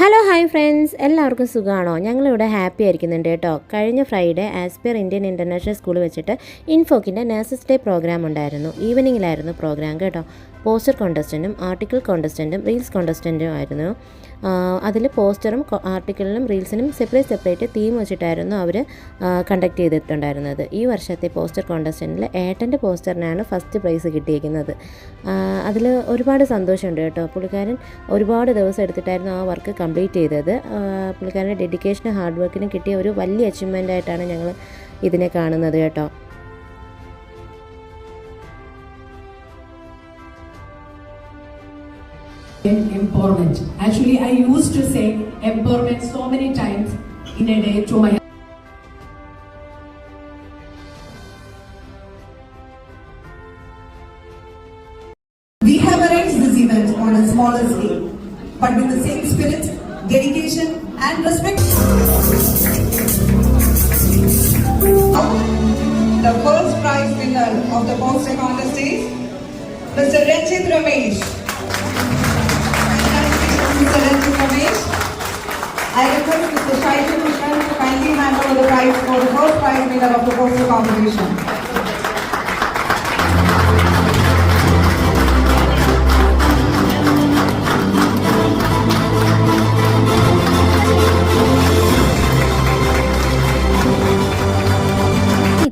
Hello hi friends, എല്ലാവർക്കും സുഖമാണോ? ഞങ്ങളിവിടെ ഹാപ്പി ആയിരിക്കുന്നുണ്ട് കേട്ടോ. കഴിഞ്ഞ Friday Aspire Indian international school വെച്ചിട്ട് ഇൻഫോക്കിൻ്റെ നഴ്സസ് ഡേ പ്രോഗ്രാം ഉണ്ടായിരുന്നു. ഈവനിങ്ങിലായിരുന്നു പ്രോഗ്രാം കേട്ടോ. പോസ്റ്റർ കോണ്ടസ്റ്റൻറ്റും ആർട്ടിക്കിൾ കോണ്ടസ്റ്റൻറ്റും റീൽസ് കോണ്ടസ്റ്റൻറ്റും ആയിരുന്നു. അതിൽ പോസ്റ്ററും ആർട്ടിക്കിളിനും റീൽസിനും സെപ്പറേറ്റ് തീം വെച്ചിട്ടായിരുന്നു അവർ കണ്ടക്ട് ചെയ്തിട്ടുണ്ടായിരുന്നത്. ഈ വർഷത്തെ പോസ്റ്റർ കോണ്ടസ്റ്റൻറ്റിൽ ഏട്ടൻ്റെ പോസ്റ്ററിനാണ് ഫസ്റ്റ് പ്രൈസ് കിട്ടിയിരിക്കുന്നത്. അതിൽ ഒരുപാട് സന്തോഷമുണ്ട് കേട്ടോ. പുള്ളിക്കാരൻ ഒരുപാട് ദിവസം എടുത്തിട്ടായിരുന്നു ആ വർക്ക് കംപ്ലീറ്റ് ചെയ്തത്. പുള്ളിക്കാരൻ്റെ ഡെഡിക്കേഷനും ഹാർഡ് വർക്കിനും കിട്ടിയ ഒരു വലിയ അച്ചീവ്മെൻ്റ് ആയിട്ടാണ് ഞങ്ങൾ ഇതിനെ കാണുന്നത് കേട്ടോ. Empowerment. Actually, I used to say empowerment so many times in a day to my. We have arranged this event on a smaller scale, but with the same spirit, dedication, and respect. The first prize winner of the poster contest is Mr. Ranjit Ramesh. Mr. Ranjit Ramesh, I request Mr. Shaitu Krishnan to kindly hand over the prize for the first prize winner of the poster competition.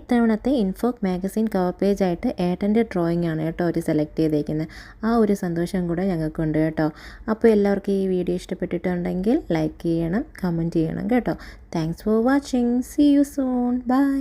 ഇത്തവണത്തെ ഇൻഫോക്ക് magazine cover പേജായിട്ട് ഏട്ടൻ്റെ drawing ആണ് കേട്ടോ അവർ select ചെയ്തേക്കുന്നത്. ആ ഒരു സന്തോഷം കൂടെ ഞങ്ങൾക്കുണ്ട് കേട്ടോ. അപ്പോൾ എല്ലാവർക്കും ഈ വീഡിയോ ഇഷ്ടപ്പെട്ടിട്ടുണ്ടെങ്കിൽ ലൈക്ക് ചെയ്യണം, കമൻറ്റ് ചെയ്യണം കേട്ടോ. Thanks for watching. See you soon. By.